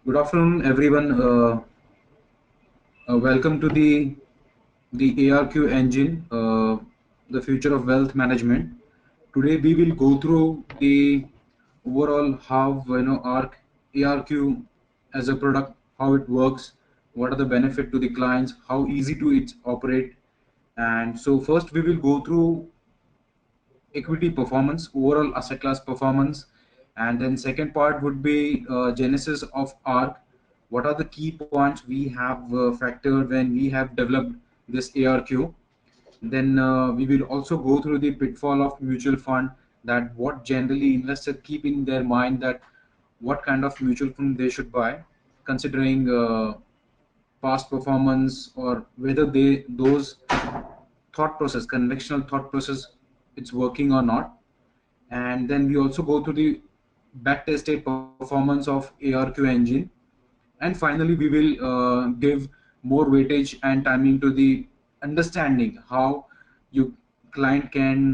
Good afternoon, everyone. Welcome to the ARQ Engine, the future of wealth management. Today we will go through the overall how ARQ as a product, how it works, what are the benefit to the clients, how easy to it operate, and so first we will go through equity performance, overall asset class performance, and then second part would be genesis of ARC. What are the key points we have factored when we have developed this ARQ? Then we will also go through the pitfall of mutual fund, that what generally investors keep in their mind, that what kind of mutual fund they should buy, considering past performance, or whether those thought process, conventional thought process, it's working or not. And then we also go to the back tested performance of ARQ engine. And finally we will give more weightage and timing to the understanding how your client can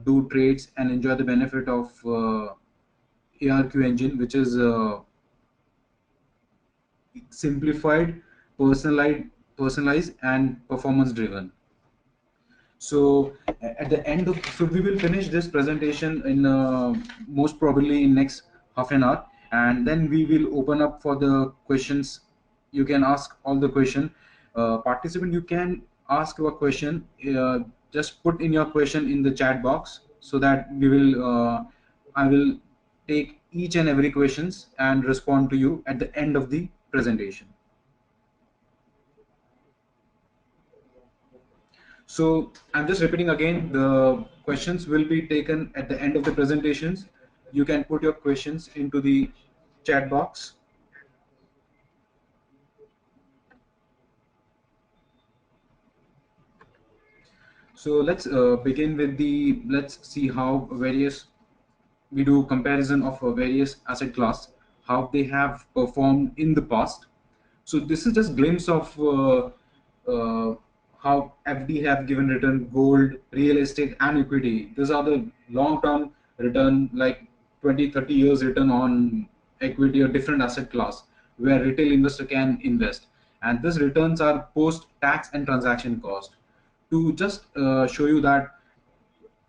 do trades and enjoy the benefit of ARQ engine, which is simplified, personalized and performance driven. So at the end of, so we will finish this presentation in most probably in next half an hour, and then we will open up for the questions. You can ask all the question. Participant, you can ask your question. Just put in your question in the chat box, so that we will I will take each and every questions and respond to you at the end of the presentation. So I'm just repeating again, the questions will be taken at the end of the presentations. You can put your questions into the chat box. So let's begin with let's see how we do comparison of various asset class, how they have performed in the past. So this is just glimpse of how FD have given return, gold, real estate and equity. These are the long-term return, like 20, 30 years return on equity or different asset class where retail investor can invest. And these returns are post tax and transaction cost. To just show you that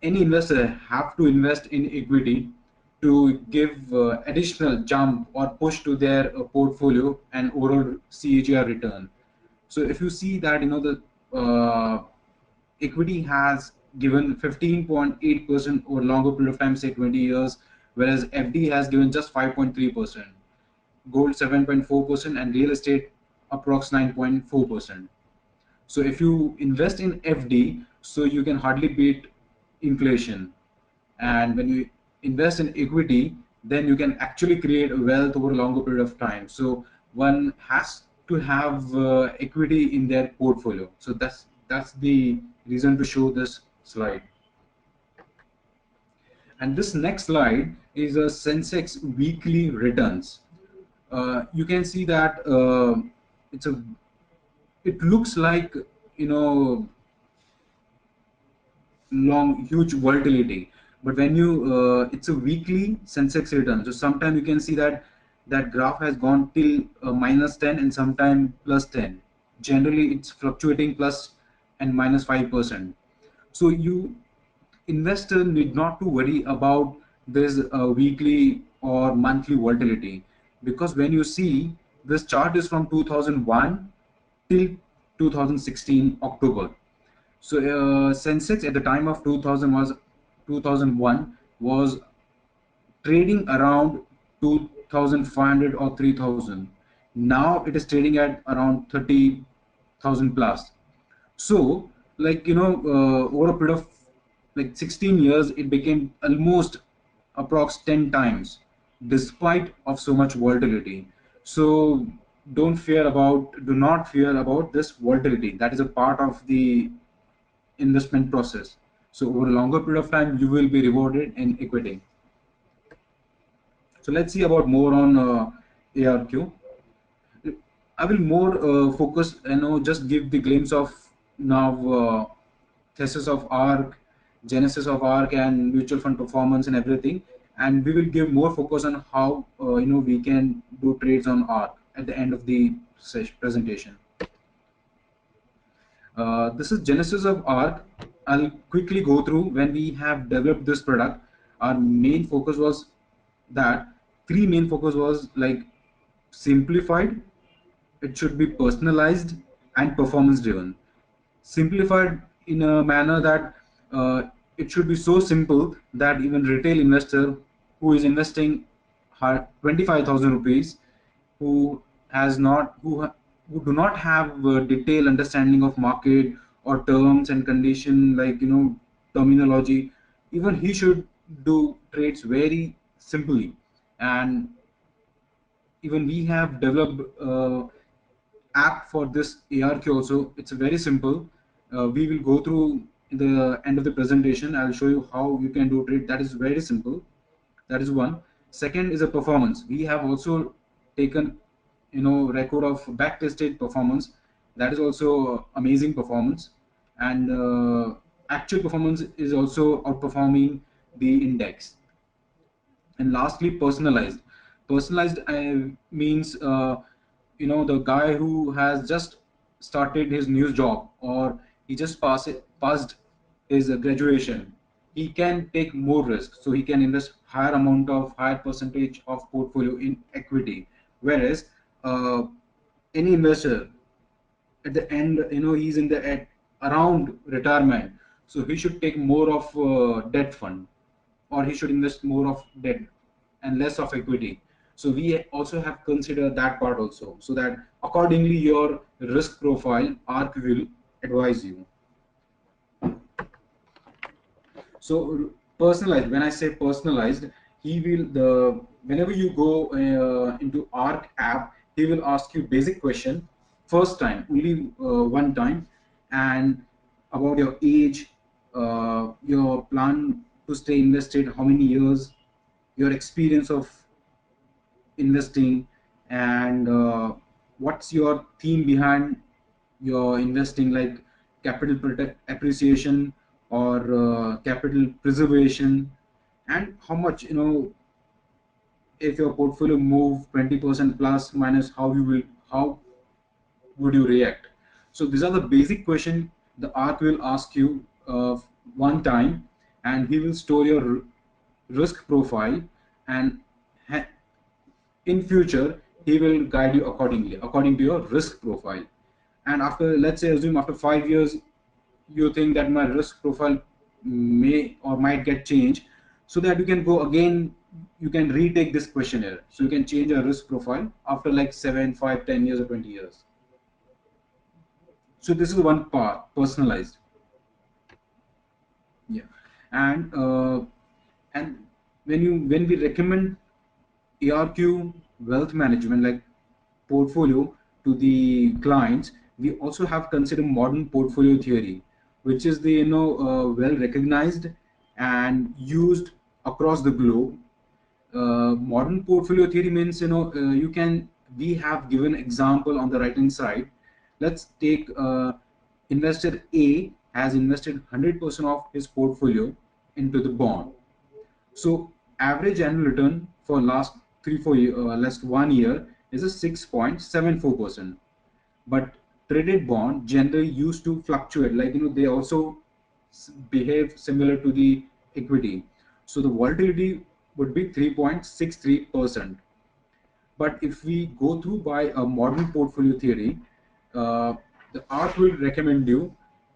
any investor have to invest in equity to give additional jump or push to their portfolio and overall CAGR return. So if you see that, the equity has given 15.8% over longer period of time, say 20 years, whereas FD has given just 5.3%, gold 7.4%, and real estate approx 9.4%. So if you invest in FD, so you can hardly beat inflation. And when you invest in equity, then you can actually create wealth over a longer period of time. So one has to have equity in their portfolio. So that's the reason to show this slide. And this next slide is a Sensex weekly returns. You can see that it looks like, long huge volatility, but when you it's a weekly Sensex return. So sometimes you can see that graph has gone till -10 and sometime +10. Generally it's fluctuating plus and -5%. So you investor need not to worry about this weekly or monthly volatility, because when you see this chart is from 2001 till 2016 October. So Sensex at the time of 2001 was trading around 2,500 or 3,000. Now it is trading at around 30,000 plus. So, like, over a period of like 16 years, it became almost approx 10 times, despite of so much volatility. So do not fear about this volatility. That is a part of the investment process. So over a longer period of time, you will be rewarded in equity. So let's see about more on ARQ. I will more focus, just give the glimpse of now thesis of ARC, genesis of ARC and mutual fund performance and everything. And we will give more focus on how we can do trades on ARC at the end of the presentation. This is genesis of ARC. I'll quickly go through. When we have developed this product, our main focus was that three main focus was like simplified, it should be personalized, and performance driven. Simplified in a manner that it should be so simple that even retail investor who is investing 25,000 rupees, who has not who do not have a detailed understanding of market or terms and condition, like terminology, even he should do trades very simply. And even we have developed app for this ARQ also. It's very simple. We will go through in the end of the presentation. I'll show you how you can do trade. That is very simple. That is one. Second is a performance. We have also taken record of back tested performance. That is also amazing performance, and actual performance is also outperforming the index. And lastly, personalized. Personalized means the guy who has just started his new job, or he just passed his graduation, he can take more risk, so he can invest higher percentage of portfolio in equity. Whereas any investor at the end, he's in the at around retirement, so he should take more of debt fund, or he should invest more of debt and less of equity. So we also have considered that part also, so that accordingly your risk profile ARC will advise you. So personalized, when I say personalized, he will whenever you go into ARC app, he will ask you basic question first time, only one time, and about your age, your plan to stay invested, how many years, your experience of investing, and what's your theme behind your investing, like capital protect appreciation or capital preservation, and how much, if your portfolio move 20% plus minus, how would you react. So these are the basic question the ARC will ask you one time, and he will store your risk profile, and in future he will guide you accordingly according to your risk profile. And after, let's say, assume after 5 years, you think that my risk profile may or might get changed, so that you can go again, you can retake this questionnaire, so you can change your risk profile after like 7, 5, 10 years or 20 years. So this is one part, personalized. Yeah. And when we recommend ARQ wealth management, like portfolio, to the clients, we also have considered modern portfolio theory, which is the well recognized and used across the globe. Modern portfolio theory means, you can we have given example on the right hand side. Let's take investor A has invested 100% of his portfolio into the bond. So average annual return for last 3 4 year last 1 year is a 6.74%. But traded bond generally used to fluctuate, like they also behave similar to the equity. So the volatility would be 3.63%. But if we go through by a modern portfolio theory, uh, the ARC will recommend you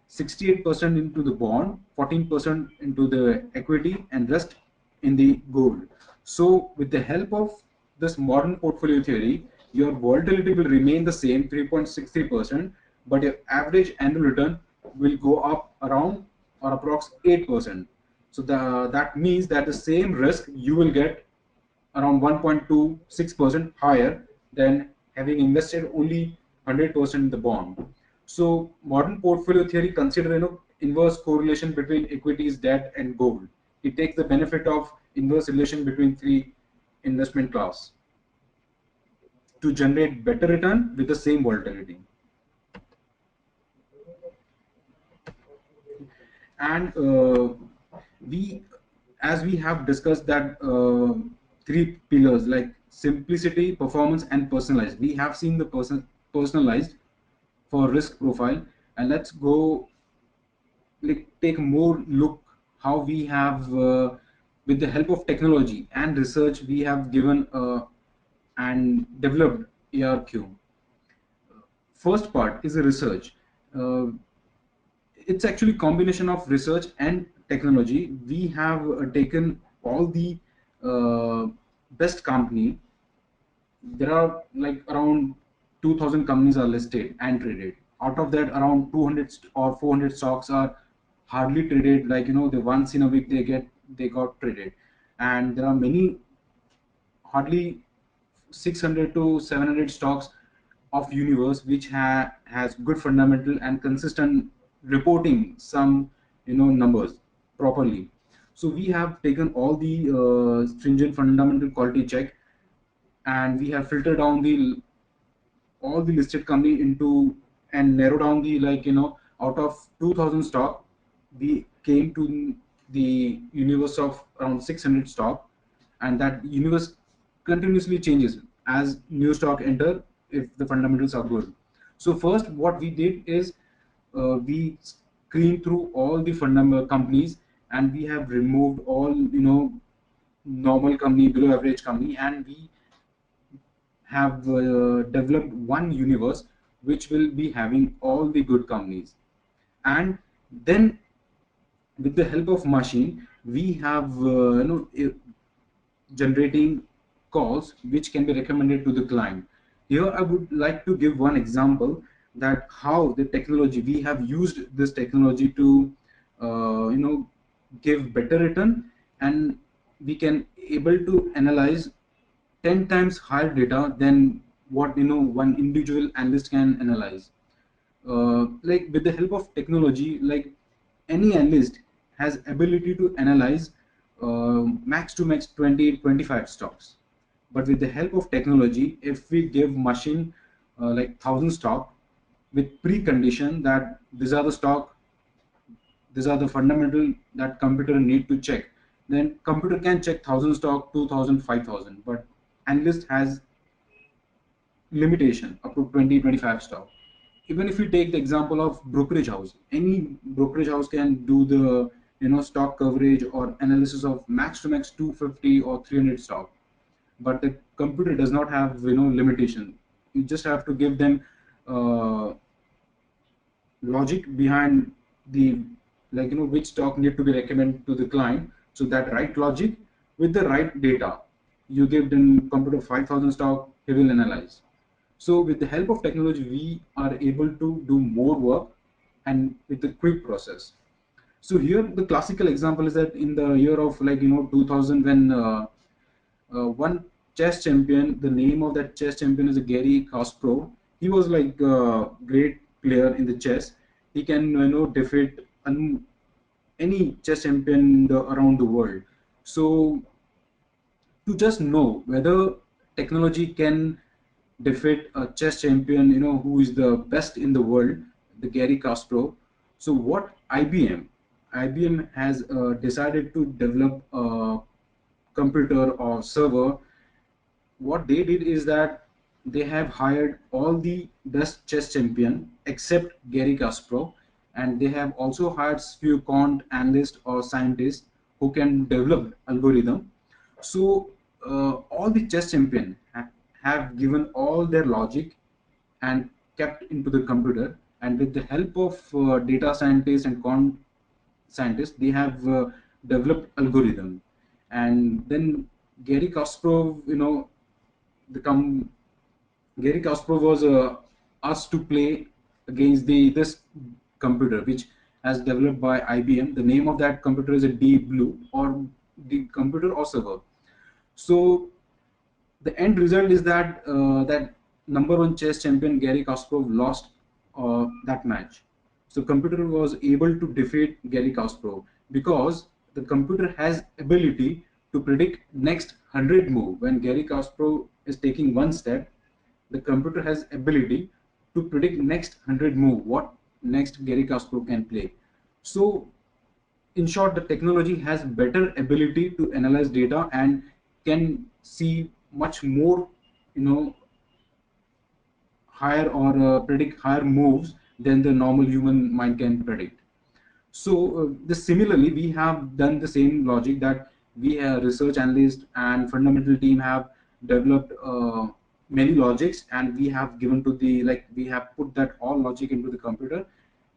68% into the bond, 14% into the equity, and rest in the gold. So with the help of this modern portfolio theory, your volatility will remain the same, 3.63%, but your average annual return will go up around or approx 8%. So that means that the same risk you will get around 1.26% higher than having invested only 100% in the bond. So modern portfolio theory consider inverse correlation between equities, debt, and gold. It takes the benefit of inverse relation between three investment class to generate better return with the same volatility. And we as we have discussed that three pillars like simplicity, performance, and personalized. We have seen the personalized for risk profile, and let's go like take more look how we have with the help of technology and research we have given and developed ARQ. First part is a research. uh, it's actually combination of research and technology. We have taken all the uh, best company. There are like around 2000 companies are listed and traded. Out of that, around 200 or 400 stocks are hardly traded, like the once in a week they got traded. And there are many, hardly 600 to 700 stocks of universe which has good fundamental and consistent reporting some numbers properly. So we have taken all the stringent fundamental quality check, and we have filtered down the all the listed company into and narrow down the, like out of 2000 stock, we came to the universe of around 600 stock. And that universe continuously changes as new stock enter if the fundamentals are good. So first what we did is we screened through all the fundamental companies, and we have removed all normal company, below average company, and we have developed one universe which will be having all the good companies. And then with the help of machine we have generating calls which can be recommended to the client. Here I would like to give one example that how the technology, we have used this technology to give better return, and we can able to analyze 10 times higher data than what one individual analyst can analyze. Like with the help of technology, like any analyst has ability to analyze max to max 20 25 stocks. But with the help of technology, if we give machine like 1000 stock with precondition that these are the stock, these are the fundamental that computer need to check, then computer can check 1000 stock, 2000, 5000. But analyst has limitation up to 20 25 stock. Even if you take the example of brokerage house, any brokerage house can do the stock coverage or analysis of max to max 250 or 300 stock. But the computer does not have limitation. You just have to give them uh, logic behind the, like which stock need to be recommended to the client. So that right logic with the right data, you give them computer 5000 stock, he will analyze. So with the help of technology we are able to do more work and with a quick process. So here the classical example is that in the year of, like 2000, when one chess champion, the name of that chess champion is Gary Kasparov. He was like a great player in the chess. He can defeat any chess champion around the world. So to just know whether technology can defeat a chess champion, who is the best in the world, the Gary Kasparov. So what IBM has decided to develop a computer or server. What they did is that they have hired all the best chess champion except Gary Kasparov, and they have also hired few quant analysts or scientists who can develop algorithm. So all the chess champion have given all their logic and kept into the computer, and with the help of data scientists and quant scientists, they have developed algorithm. And then Gary Kasparov, the Gary Kasparov was asked to play against the this computer which has developed by IBM. The name of that computer is a Deep Blue, or the computer or server. So the end result is that that number one chess champion Gary Kasparov lost that match. So computer was able to defeat Gary Kasparov because the computer has ability to predict next 100 move. When Gary Kasparov is taking one step, the computer has ability to predict next 100 move what next Gary Kasparov can play. So in short, the technology has better ability to analyze data and can see much more, you know, higher or predict higher moves than the normal human mind can predict. So similarly, we have done the same logic that we research analyst and fundamental team have developed many logics, and we have given to the, like, we have put that all logic into the computer,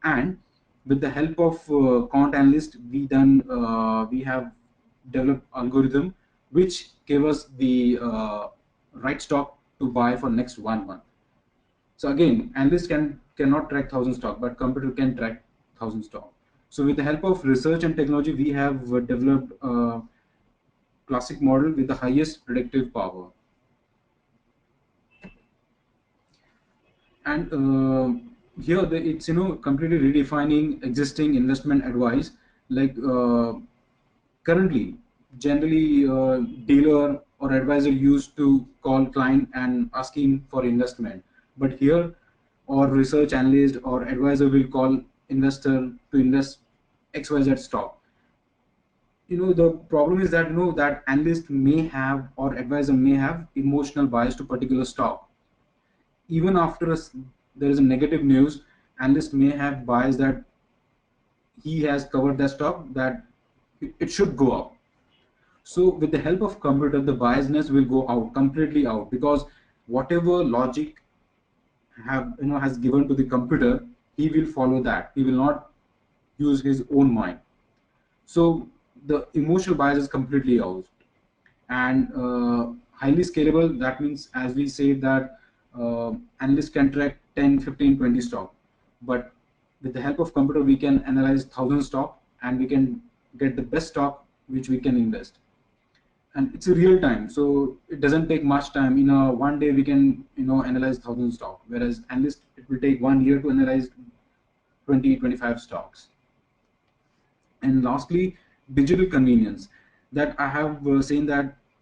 and with the help of quant analyst, we have developed algorithm which gave us the right stock to buy for next 1 month. So again, analyst cannot track 1,000 stock, but computer can track 1,000 stock. So with the help of research and technology, we have developed a classic model with the highest predictive power. And here it's, completely redefining existing investment advice. Like currently, generally, dealer or advisor used to call client and asking for investment, but here, or research analyst or advisor will call investor to invest XYZ stock. The problem is that, that analyst may have or advisor may have emotional bias to particular stock. Even after there is a negative news, analyst may have bias that he has covered that stock, that it should go up. So with the help of computer, the biasness will go out, completely out, because whatever logic has given to the computer, he will follow that. He will not use his own mind. So the emotional bias is completely out. And highly scalable, that means, as we say, that analysts can track 10, 15, 20 stock, but with the help of computer we can analyze 1,000 stock, and we can get the best stock which we can invest. And it's a real time, so it doesn't take much time. In a 1 day we can, analyze 1,000 stock, whereas analyst, it will take 1 year to analyze 20, 25 stocks. And lastly, digital convenience, that I have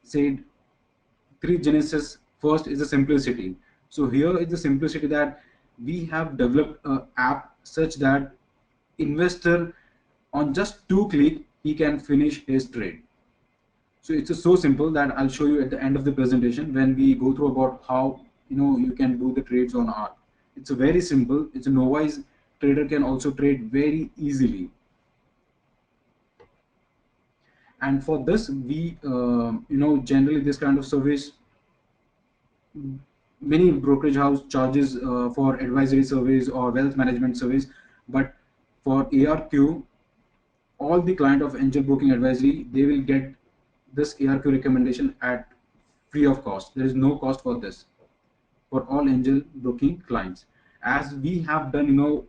said three genesis. First is the simplicity. So here is the simplicity, that we have developed an app such that investor, on just 2 clicks, he can finish his trade. So it's so simple that I'll show you at the end of the presentation, when we go through about how, you can do the trades on ARQ. It's a very simple. It's a novice trader can also trade very easily. And for this, we generally, this kind of service, many brokerage house charges for advisory service or wealth management service, but for ARQ, all the client of angel broking advisory, they will get this ARQ recommendation at free of cost. There is no cost for this, for all angel broking clients. As we have done,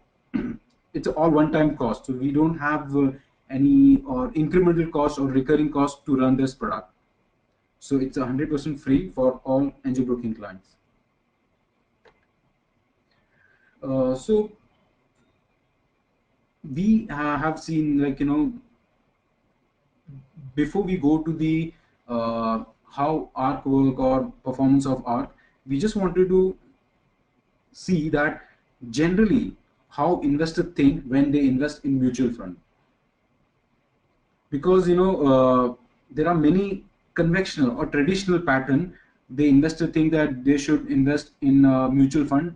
it's all one-time cost, so we don't have any or incremental cost or recurring cost to run this product. So it's 100% free for all angel broking clients. So we have seen, like, before we go to the how ARQ work or performance of ARQ, we just wanted to see that generally how investors think when they invest in mutual fund. Because there are many conventional or traditional pattern. The investor think that they should invest in a mutual fund.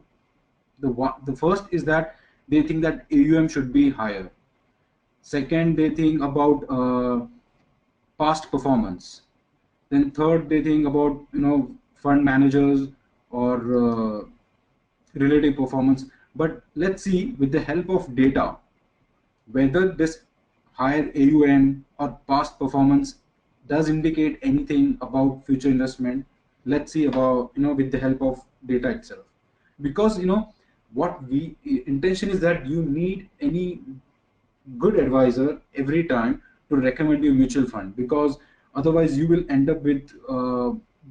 The first is that they think that AUM should be higher. Second, they think about past performance. Then third, they think about, fund managers or relative performance. But let's see, with the help of data, whether this higher AUM or past performance does indicate anything about future investment. Let's see about, with the help of data itself. Because what we intention is that you need any good advisor every time to recommend you mutual fund, because otherwise you will end up with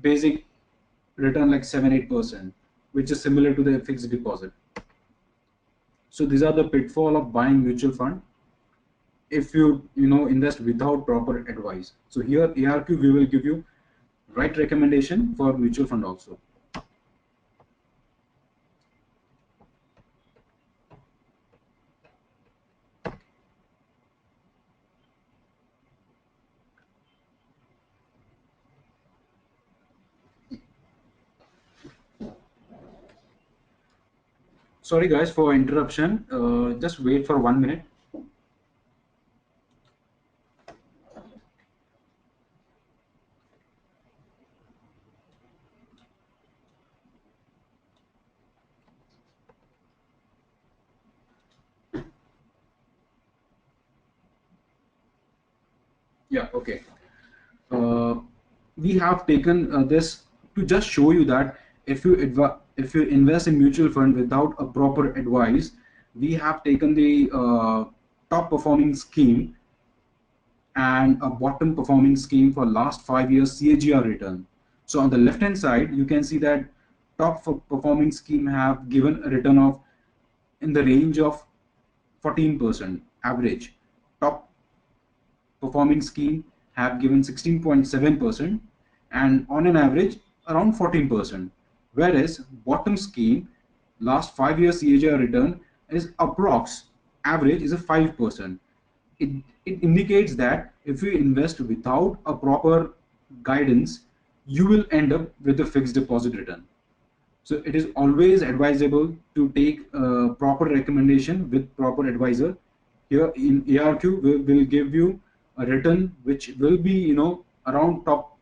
basic return like 7-8%, which is similar to the fixed deposit. So these are the pitfall of buying mutual fund if you invest without proper advice. So here ARQ, we will give you right recommendation for mutual fund also. Sorry guys for interruption. Just wait for 1 minute. Yeah, okay. Uh, we have taken this to just show you that if you invest in mutual fund without a proper advice, we have taken the top performing scheme and a bottom performing scheme for last 5 years CAGR return. So on the left hand side, you can see that performing scheme have given a return of in the range of 14% average. Top performing scheme have given 16.7% and on an average around 14%. Whereas bottom scheme last 5 years CAGR return is approx average is a 5%. It, it indicates that if you invest without a proper guidance, you will end up with a fixed deposit return. So it is always advisable to take a proper recommendation with proper advisor. Here in ARQ, will give you a return which will be around top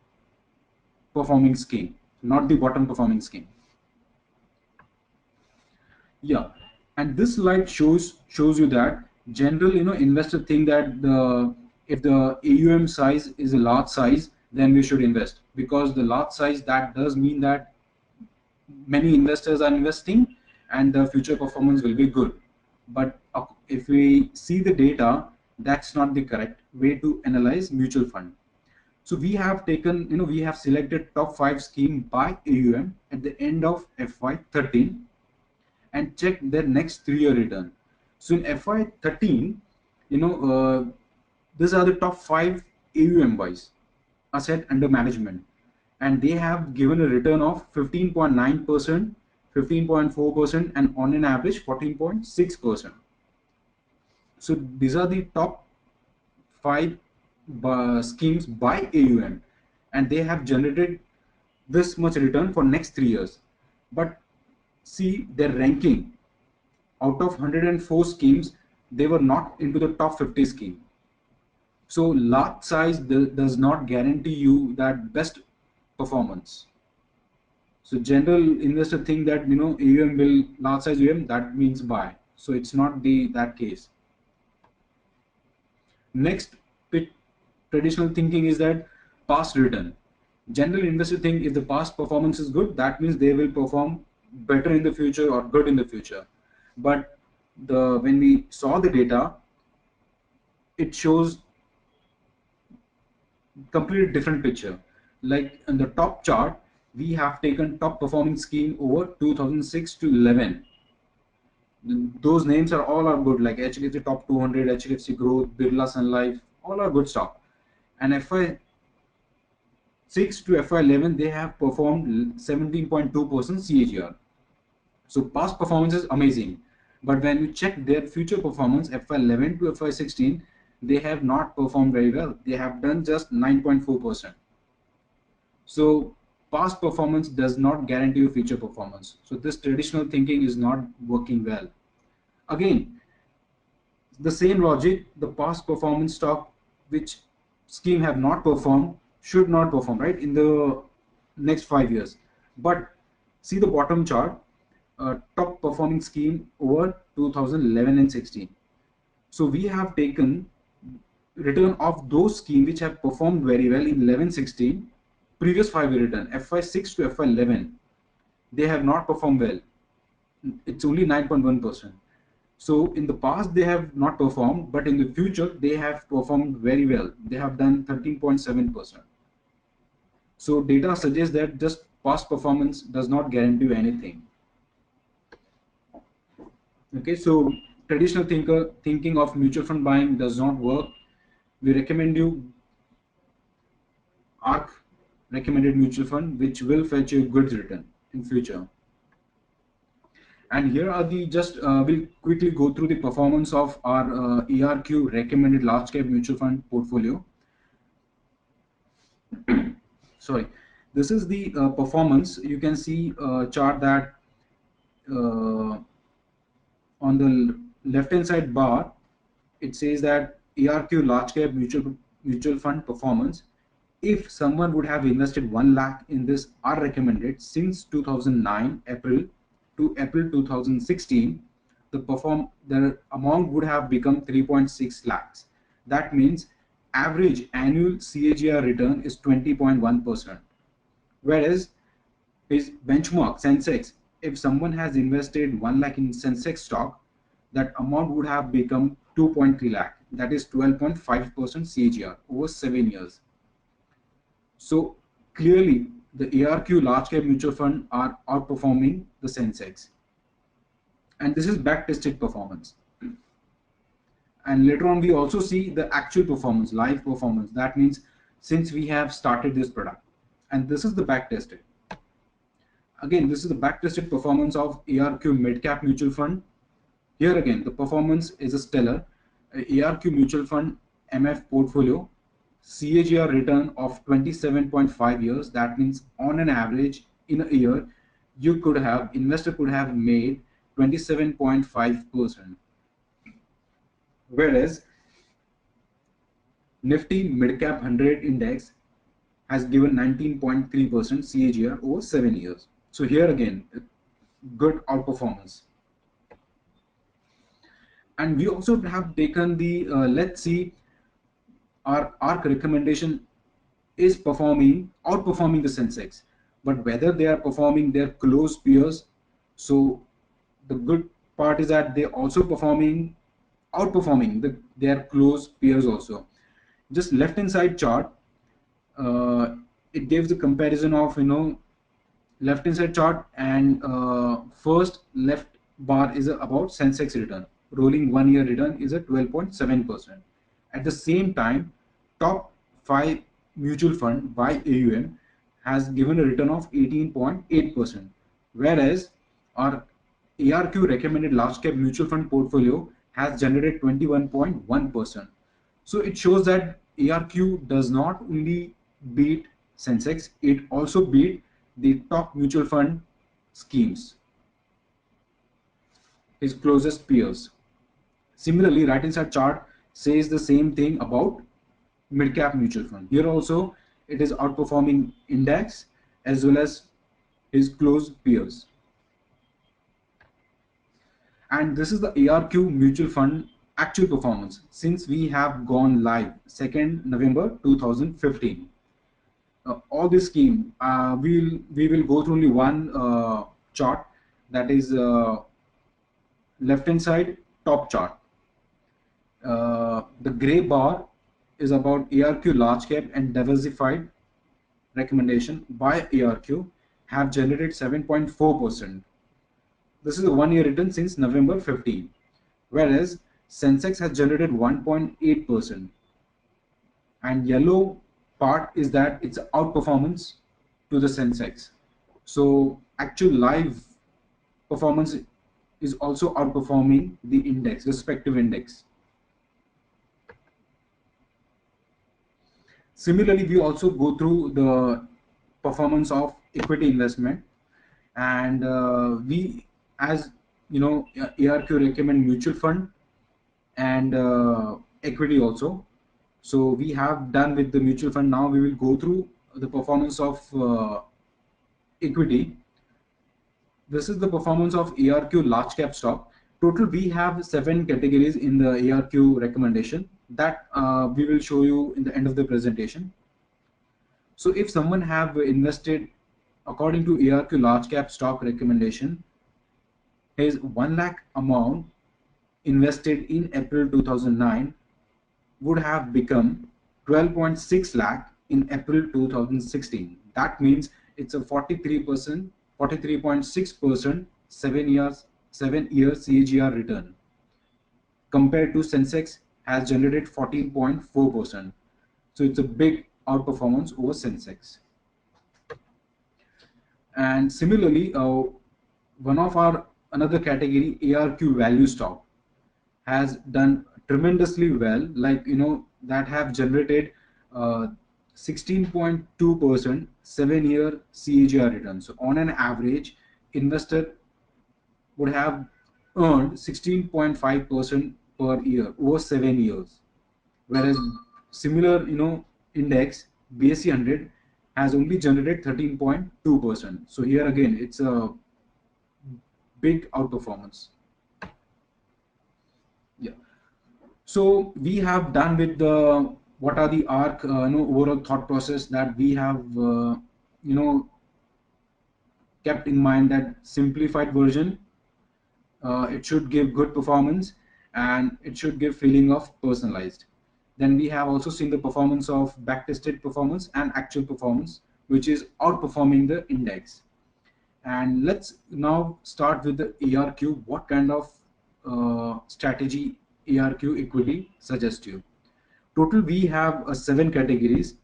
performing scheme, not the bottom performing scheme. Yeah, and this slide shows you that general investor think that the if the AUM size is a large size, then we should invest, because the large size that does mean that many investors are investing and the future performance will be good. But if we see the data, that's not the correct way to analyze mutual fund. So we have taken, we have selected top 5 scheme by AUM at the end of FY13 and check their next 3-year return. So in FY13, these are the top 5 AUM wise asset under management, and they have given a return of 15.9%, 15.4%, and on an average 14.6%. So these are the top 5 schemes by AUM, and they have generated this much return for next 3 years. But see their ranking, out of 104 schemes, they were not into the top 50 scheme. So large size does not guarantee you that best performance. So general investor think that AUM will large size AUM, that means buy. So it's not the that case. Next traditional thinking is that past return. General investor think if the past performance is good, that means they will perform better in the future or good in the future. But when we saw the data, it shows completely different picture. Like in the top chart, we have taken top performing scheme over 2006 to 11. Those names are all are good, like HDFC top 200, HDFC Growth, Birla Sun Life, all are good stock. And FY6 to FY11, they have performed 17.2% CAGR. So past performance is amazing, but when you check their future performance, FY11 to FY16, they have not performed very well. They have done just 9.4%. So past performance does not guarantee you future performance. So this traditional thinking is not working well. Again, the same logic, the past performance stock which scheme have not performed should not perform, right, in the next 5 years. But see the bottom chart, top performing scheme over 2011 and 16. So we have taken return of those schemes which have performed very well in 11-16, previous 5-year return, FY6 to FY11, they have not performed well. It's only 9.1%. So in the past they have not performed, but in the future they have performed very well. They have done 13.7%. So data suggests that just past performance does not guarantee you anything. Okay, so traditional thinking of mutual fund buying does not work. We recommend you ARQ recommended mutual fund, which will fetch you good return in future. And here are the we'll quickly go through the performance of our ARQ recommended large cap mutual fund portfolio. Sorry, this is the performance. You can see chart that On the left hand side bar, it says that ARQ large cap mutual fund performance. If someone would have invested 1 lakh in this are recommended since 2009 April to April 2016, the amount would have become 3.6 lakhs. That means average annual CAGR return is 20.1%. Whereas his benchmark Sensex, if someone has invested 1 lakh in Sensex stock, that amount would have become 2.3 lakh. That is 12.5% CAGR over 7 years. So clearly, the ARQ large cap mutual fund are outperforming the Sensex, and this is back tested performance. And later on, we also see the actual performance, live performance. That means since we have started this product, and this is the back tested. Again, this is the back tested performance of ARQ Midcap mutual fund. Here again, the performance is a stellar. ARQ mutual fund MF portfolio CAGR return of 27.5 years. That means on an average in a year, investor could have made 27.5%. Whereas Nifty Midcap 100 index has given 19.3% CAGR over 7 years. So here again, good outperformance. And we also have taken the, let's see, our ARC recommendation is outperforming the Sensex, but whether they are performing their close peers. So the good part is that they also outperforming their close peers also. Just left hand side chart, it gives the comparison of left hand side chart, and first left bar is about Sensex return. Rolling 1 year return is at 12.7%. At the same time, top 5 mutual fund by AUM has given a return of 18.8%, whereas our ARQ recommended large cap mutual fund portfolio has generated 21.1%. So it shows that ARQ does not only beat Sensex, it also beat the top mutual fund schemes, his closest peers. Similarly, right hand side chart says the same thing about mid-cap mutual fund. Here also it is outperforming index as well as his close peers. And this is the ARQ mutual fund actual performance since we have gone live 2nd November 2015. All this scheme, we will go through only one chart, that is left hand side top chart. The gray bar is about ARQ large cap and diversified recommendation by ARQ have generated 7.4%. This is a 1 year return since November 15, whereas Sensex has generated 1.8%. And yellow part is that it's outperformance to the Sensex. So actual live performance is also outperforming the index, respective index. Similarly, we also go through the performance of equity investment, and we, as you know, ARQ recommend mutual fund and equity also. So we have done with the mutual fund. Now we will go through the performance of equity. This is the performance of ARQ large cap stock. Total we have 7 categories in the ARQ recommendation that we will show you in the end of the presentation. So if someone have invested according to ARQ large cap stock recommendation, his 1 lakh amount invested in April 2009 would have become 12.6 lakh in April 2016. That means it's a 43%, 43.6% 7 year CAGR return, compared to Sensex has generated 14.4%. So it's a big outperformance over Sensex. And similarly, one of our another category, ARQ value stock, has done tremendously well, like that have generated 16.2% 7 year CAGR return. So on an average, investor would have earned 16.5% per year over 7 years, whereas similar index BSE 100 has only generated 13.2%. So here again it's a big outperformance. Yeah. So we have done with the what are the ARC overall thought process that we have you know kept in mind, that simplified version. It should give good performance and it should give feeling of personalized. Then we have also seen the performance of backtested performance and actual performance, which is outperforming the index. And let's now start with the ARQ. What kind of strategy ARQ equity suggests you? Total, we have 7 categories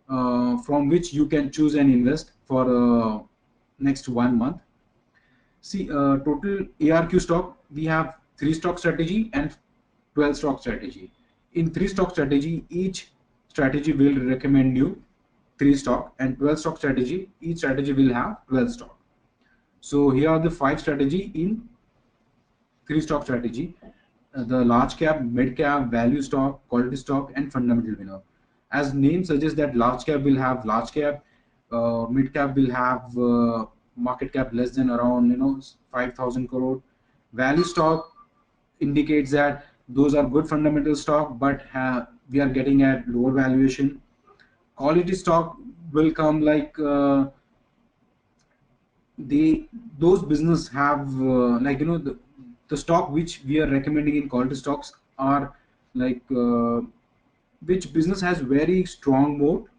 from which you can choose and invest for next 1 month. See, total ARQ stock, we have 3 stock strategy and 12 stock strategy. In 3 stock strategy, each strategy will recommend you 3 stock, and 12 stock strategy, each strategy will have 12 stock. So here are the 5 strategy in 3 stock strategy. The large cap, mid cap, value stock, quality stock, and fundamental winner. As name suggests that large cap will have large cap, mid cap will have market cap less than around 5,000 crore. Value stock indicates that those are good fundamental stock, but we are getting at lower valuation. Quality stock will come like they those business have the stock which we are recommending in quality stocks are like which business has very strong moat,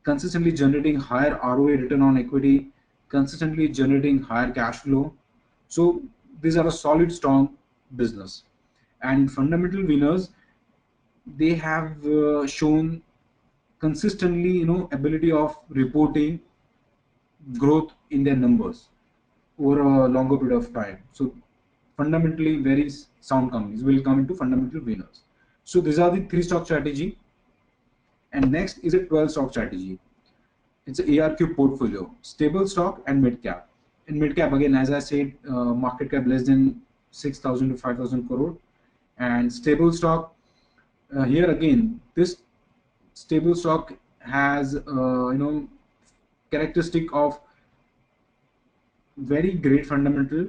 consistently generating higher ROA, return on equity, consistently generating higher cash flow. So these are a solid, strong business. And fundamental winners, they have shown consistently, ability of reporting growth in their numbers over a longer period of time. So fundamentally very sound companies will come into fundamental winners. So these are the 3 stock strategy. And next is a 12 stock strategy. It's a ARQ portfolio, stable stock and mid cap. In mid cap, again, as I said, market cap less than 6,000 to 5,000 crore. And stable stock, here again, this stable stock has characteristic of very great fundamental,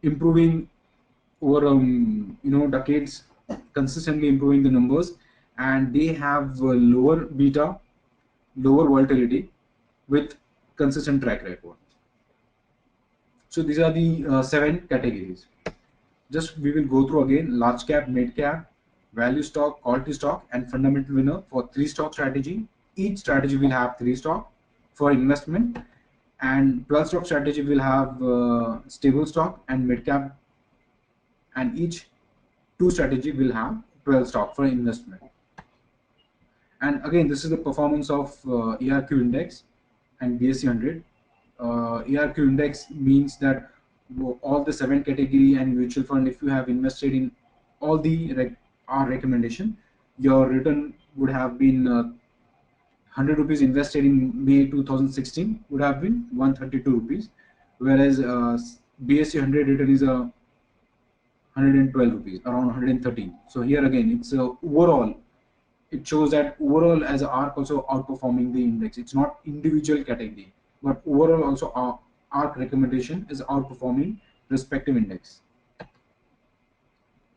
improving over decades, consistently improving the numbers, and they have lower beta, lower volatility, with consistent track record. So these are the 7 categories. Just we will go through again: large cap, mid cap, value stock, quality stock, and fundamental winner for 3 stock strategy. Each strategy will have 3 stock for investment, and 12 stock strategy will have stable stock and mid cap, and each 2 strategy will have 12 stock for investment. And again, this is the performance of ARQ index and BSE 100. ARQ index means that all the 7 category and mutual fund, if you have invested in all the our recommendation, your return would have been 100 rupees invested in May 2016 would have been 132 rupees, whereas BSE 100 return is a 112 rupees, around 113. So here again, it's overall, it shows that overall as a ARC also outperforming the index. It's not individual category, but overall also our ARC recommendation is outperforming respective index.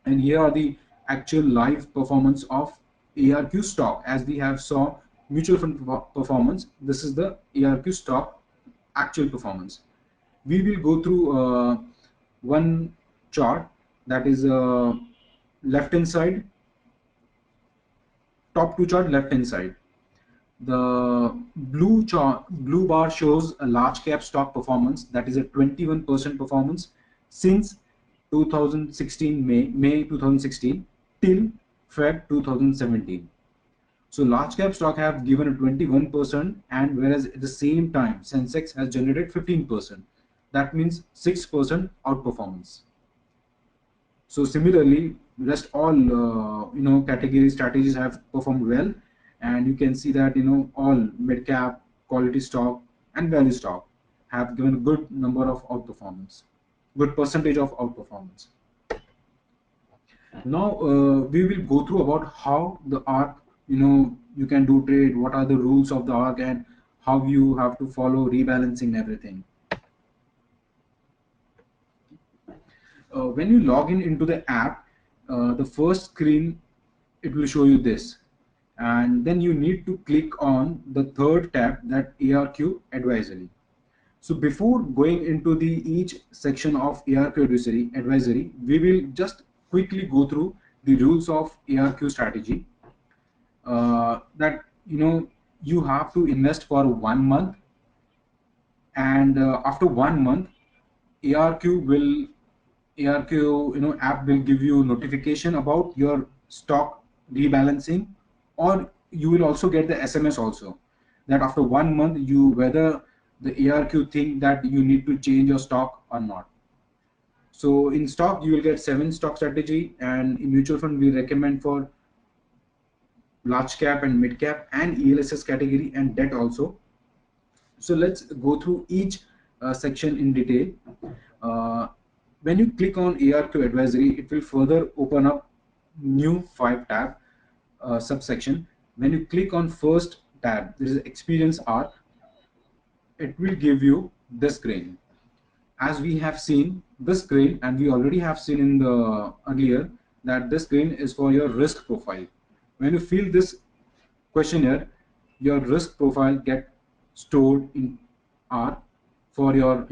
And here are the actual live performance of ARQ stock. As we have saw mutual fund performance, this is the ARQ stock actual performance. We will go through one chart, that is left hand side, top 2 chart left hand side. The blue bar shows a large cap stock performance, that is a 21% performance since 2016 May 2016 till Feb 2017. So large cap stock have given a 21%, and whereas at the same time Sensex has generated 15%. That means 6% outperformance. So similarly, rest all category strategies have performed well, and you can see that all mid cap, quality stock, and value stock have given a good number of outperformance. good percentage of outperformance. Now we will go through about how the ARC, you can do trade, what are the rules of the ARC, and how you have to follow rebalancing everything. When you log in into the app, the first screen, it will show you this, and then you need to click on the third tab, that ARQ advisory. So before going into the each section of ARQ advisory, we will just quickly go through the rules of ARQ strategy. That you have to invest for 1 month, and after 1 month, ARQ will ARQ app will give you notification about your stock rebalancing, or you will also get the SMS also, that after 1 month you whether the ARQ think that you need to change your stock or not. So in stock you will get 7 stock strategy, and in mutual fund we recommend for large cap and mid cap and ELSS category and debt also. So let's go through each section in detail. Uh, when you click on ARQ advisory, it will further open up new 5 tab subsection. When you click on first tab, there is experience ARC. It will give you this screen. As we have seen this screen, and we already have seen in the earlier, that this screen is for your risk profile. When you fill this questionnaire, your risk profile get stored in R for your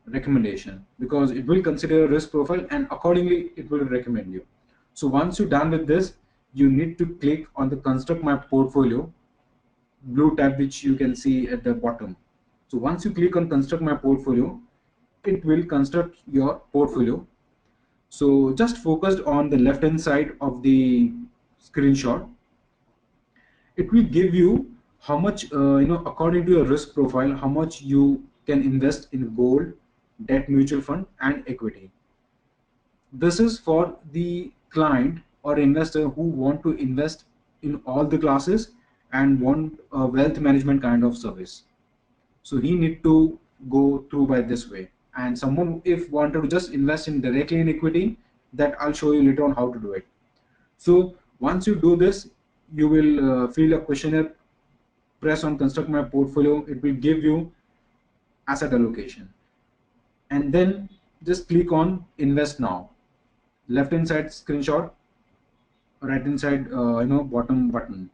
recommendation, because it will consider a risk profile and accordingly it will recommend you. So once you're done with this, you need to click on the construct my portfolio blue tab, which you can see at the bottom. So once you click on construct my portfolio, it will construct your portfolio. So just focused on the left hand side of the screenshot, it will give you how much according to your risk profile, how much you can invest in gold, debt, mutual fund and equity. This is for the client or investor who want to invest in all the classes and want a wealth management kind of service. So he need to go through by this way. And someone if wanted to just invest in directly in equity, that I'll show you later on how to do it. So once you do this, you will fill a questionnaire, press on construct my portfolio, it will give you asset allocation, and then just click on invest now. Left hand side screenshot, right hand side bottom button.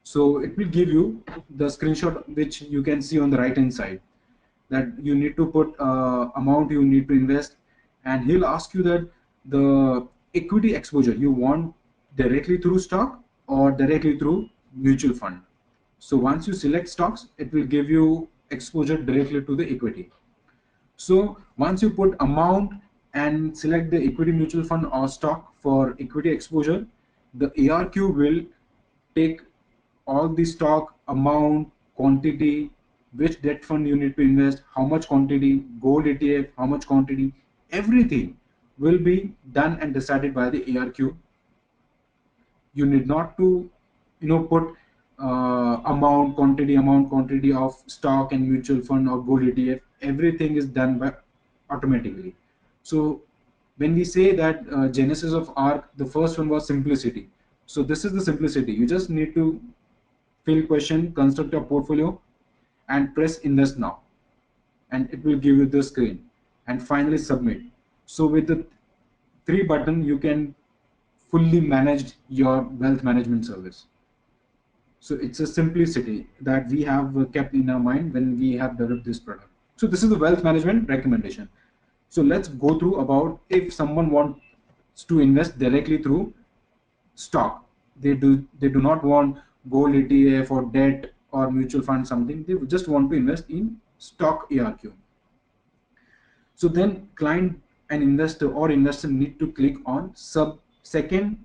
So it will give you the screenshot which you can see on the right hand side, that you need to put amount you need to invest, and he'll ask you that the equity exposure you want directly through stock or directly through mutual fund. So once you select stocks, it will give you exposure directly to the equity. So once you put amount and select the equity mutual fund or stock for equity exposure, the ARQ will take all the stock, amount, quantity, which debt fund you need to invest, how much quantity, gold ETF, how much quantity, everything will be done and decided by the ARQ. You need not to put amount quantity of stock and mutual fund or gold ETF. Everything is done by automatically. So when we say that genesis of ARC, the first one was simplicity. So this is the simplicity. You just need to fill question, construct your portfolio and press invest now, and it will give you the screen, and finally submit. So with the 3 button you can fully manage your wealth management service. So it's a simplicity that we have kept in our mind when we have developed this product. So this is the wealth management recommendation. So let's go through about if someone wants to invest directly through stock. They do not want gold ETF or debt or mutual fund something. They just want to invest in stock ARQ. So then client and investor need to click on second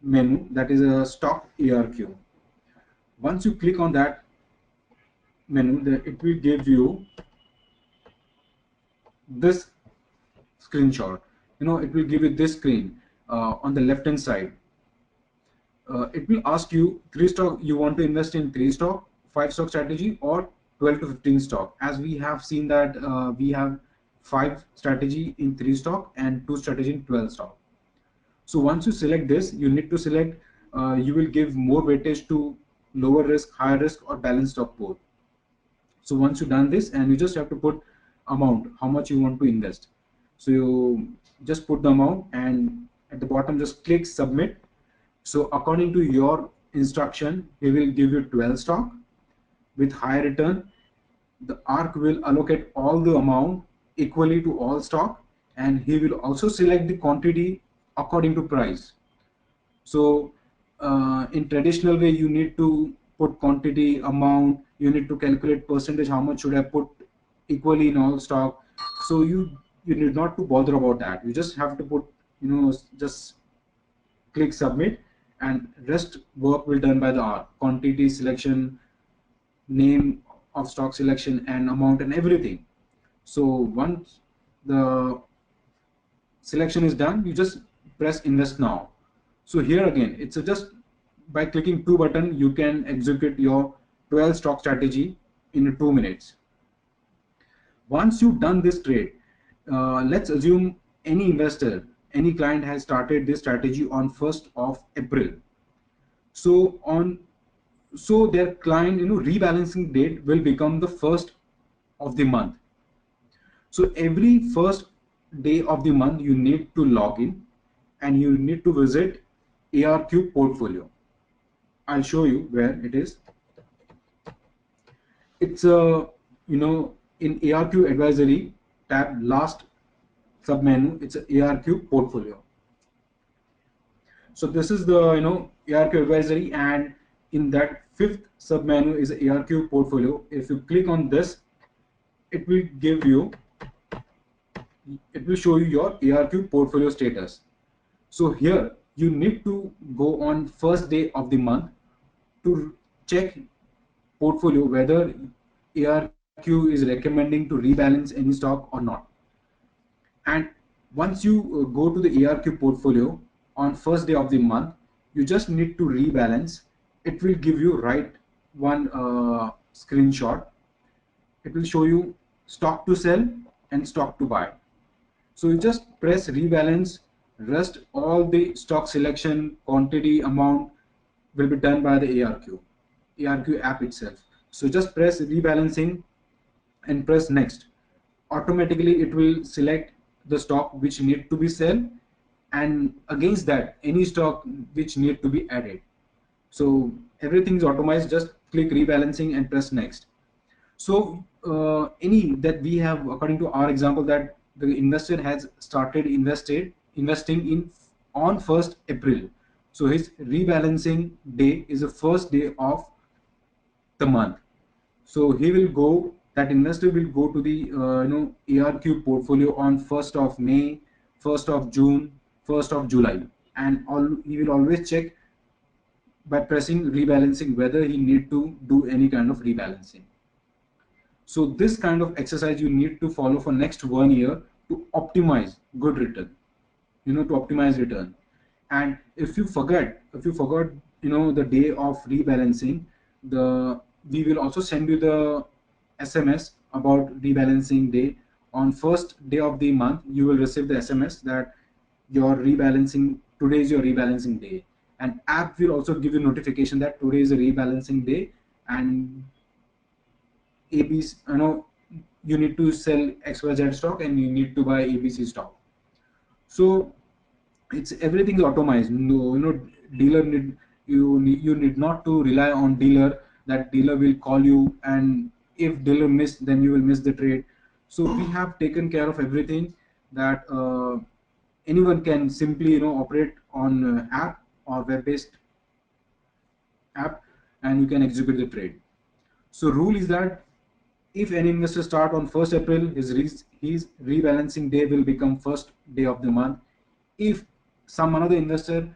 menu, that is a stock ARQ. Once you click on that menu, it will give you this screenshot. It will give you this screen on the left hand side. It will ask you 3 stock you want to invest in, 3 stock, 5 stock strategy or 12 to 15 stock. As we have seen that we have 5 strategy in 3 stock and 2 strategy in 12 stock. So once you select this, you need to select, you will give more weightage to lower risk, higher risk, or balanced stock both. So once you've done this, and you just have to put amount, how much you want to invest. So you just put the amount, and at the bottom just click submit. So according to your instruction, he will give you 12 stock with high return. The ARQ will allocate all the amount equally to all stock, and he will also select the quantity according to price. So in traditional way, you need to put quantity, amount, you need to calculate percentage, how much should I put equally in all stock. So you need not to bother about that. You just have to put, just click submit, and rest work will done by the R. Quantity selection, name of stock selection, and amount, and everything. So once the selection is done, you just press invest now. So here again, it's just by clicking two button, you can execute your 12 stock strategy in 2 minutes. Once you've done this trade, let's assume any investor, any client has started this strategy on 1st of April. So their client, rebalancing date will become the 1st of the month. So every first day of the month, you need to log in and you need to visit ARQ portfolio. I'll show you where it is. It's in ARQ advisory tab, last sub menu, it's a ARQ portfolio. So this is the ARQ advisory, and in that 5th sub menu is ARQ portfolio. If you click on this, it will show you your ARQ portfolio status. So here you need to go on first day of the month to check portfolio whether ARQ is recommending to rebalance any stock or not. And once you go to the ARQ portfolio on first day of the month, you just need to rebalance. It will give you one screenshot. It will show you stock to sell and stock to buy. So you just press rebalance. Rest all the stock selection, quantity, amount will be done by the ARQ app itself. So just press rebalancing and press next. Automatically it will select the stock which need to be sell, and against that any stock which need to be added. So everything is automated. Just click rebalancing and press next. So any that we have, according to our example, that the investor has started investing in on 1st April. So his rebalancing day is the first day of the month. So that investor will go to the ARQ portfolio on 1st of May, 1st of June, 1st of July, and he will always check by pressing rebalancing whether he need to do any kind of rebalancing. So this kind of exercise you need to follow for next 1 year to optimize good return, to optimize return. And if you forgot the day of rebalancing, we will also send you the SMS about rebalancing day. On first day of the month, you will receive the SMS that today is your rebalancing day, and app will also give you notification that today is a rebalancing day, and ABC, you need to sell XYZ stock and you need to buy ABC stock. So it's everything is automized. Dealer you need not to rely on dealer, that dealer will call you, and if dealer miss, then you will miss the trade. So we have taken care of everything that anyone can simply operate on app or web-based app, and you can execute the trade. So rule is that if any investor start on 1st April, his rebalancing day will become first day of the month. If some another investor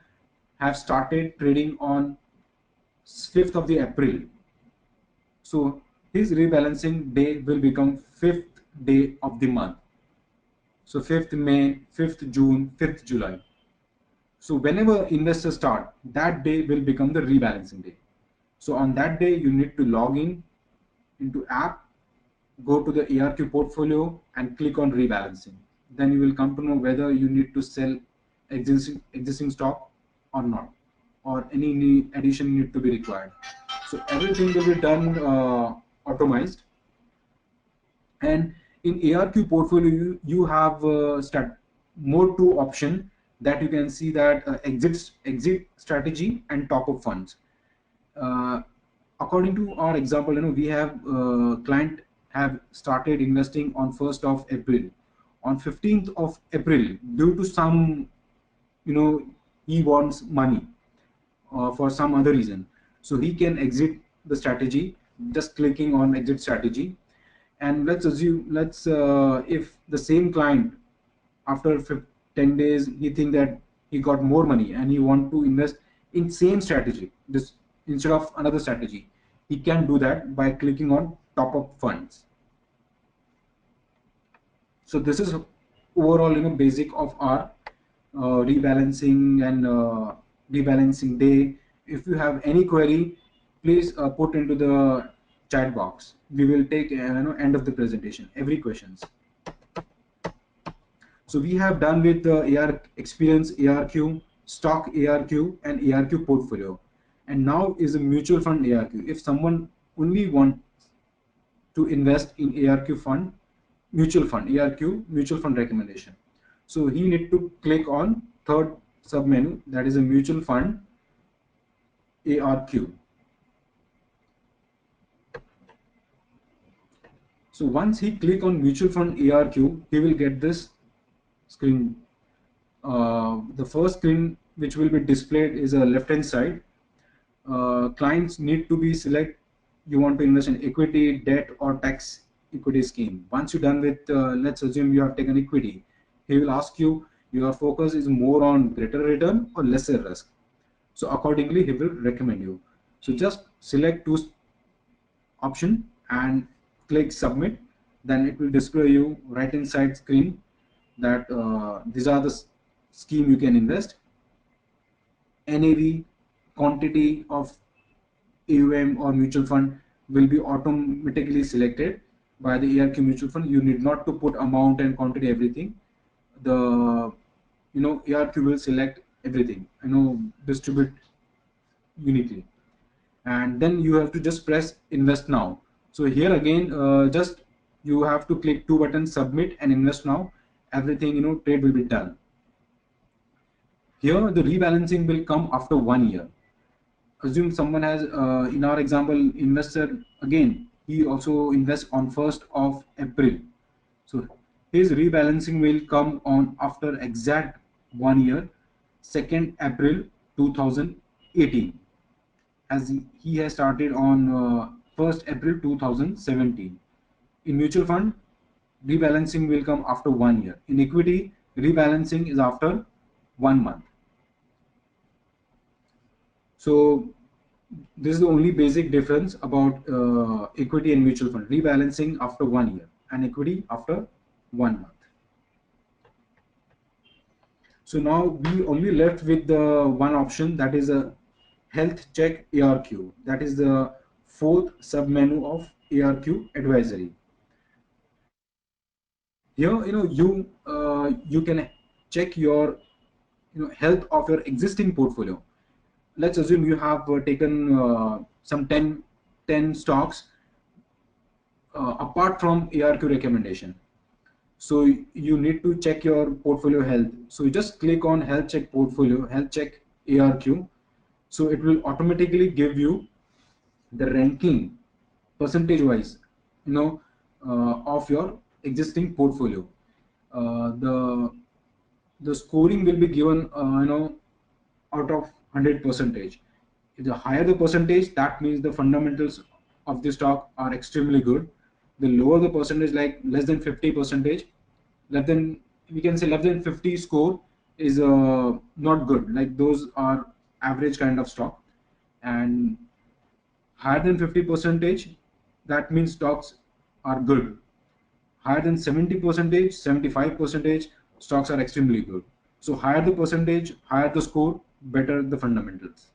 have started trading on 5th of the April, so his rebalancing day will become 5th day of the month. So 5th May, 5th June, 5th July. So whenever investors start, that day will become the rebalancing day. So on that day, you need to log into app go to the ARQ portfolio and click on rebalancing. Then you will come to know whether you need to sell existing stock or not, or any addition need to be required. So everything will be done automized. And in ARQ portfolio, you have more two option that you can see, that exit strategy and top up funds. Uh, According to our example, we have client have started investing on 1st of April. On 15th of April, due to some, you know he wants money for some other reason, so he can exit the strategy just clicking on exit strategy. And let's assume, if the same client after 10 days he think that he got more money and he want to invest in same strategy, this instead of another strategy, he can do that by clicking on top up funds. So this is overall, basic of our rebalancing and rebalancing day. If you have any query, please put into the chat box. We will take end of the presentation every questions. So we have done with the AR experience ARQ, stock ARQ, and ARQ portfolio. And now is a mutual fund ARQ. If someone only wants to invest in ARQ fund, mutual fund, ARQ mutual fund recommendation. So he need to click on third sub menu, that is a mutual fund ARQ. So once he click on mutual fund ARQ, he will get this screen. The first screen which will be displayed is a left hand side. Clients need to be select you want to invest in equity, debt, or tax equity scheme. Once you're done with, let's assume you have taken equity, he will ask you your focus is more on greater return or lesser risk. So accordingly, he will recommend you. So just select two option and click submit. Then it will display you right inside screen that these are the scheme you can invest. NAV, quantity of AUM or mutual fund will be automatically selected by the ARQ mutual fund. You need not to put amount and quantity, everything. The ARQ will select everything, distribute uniquely. And then you have to just press invest now. So here again, just you have to click two buttons, submit and invest now. Everything, trade will be done. Here the rebalancing will come after 1 year. Assume someone has, in our example, investor again, he also invests on 1st of April. So his rebalancing will come on after exact 1 year, 2nd April 2018, as he has started on 1st April 2017. In mutual fund, rebalancing will come after 1 year. In equity, rebalancing is after 1 month. So this is the only basic difference about equity and mutual fund. Rebalancing after 1 year and equity after 1 month. So now we only left with the one option, that is a health check ARQ. That is the fourth sub menu of ARQ advisory. Here, you can check your health of your existing portfolio. Let's assume you have taken some 10 stocks apart from ARQ recommendation. So you need to check your portfolio health. So you just click on health check portfolio, health check ARQ. So it will automatically give you the ranking percentage wise, of your existing portfolio. The scoring will be given, out of 100 percentage. The higher the percentage, that means the fundamentals of the stock are extremely good. The lower the percentage, like less than 50 percentage, we can say less than 50 score is not good. Like those are average kind of stock. And higher than 50 percentage, that means stocks are good. Higher than 70 percentage, 75 percentage, stocks are extremely good. So higher the percentage, higher the score, better the fundamentals.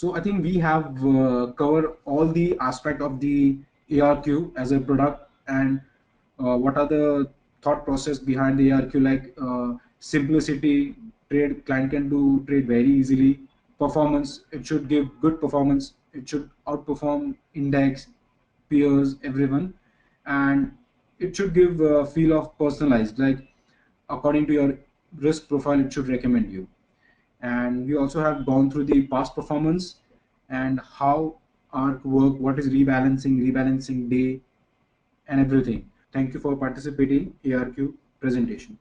So I think we have covered all the aspect of the ARQ as a product, and what are the thought process behind the ARQ, like simplicity, trade client can do trade very easily, performance, it should give good performance, it should outperform index, peers, everyone, and it should give a feel of personalized, like according to your risk profile it should recommend you. And we also have gone through the past performance and how ARC work, what is rebalancing, rebalancing day, and everything. Thank you for participating ARQ presentation.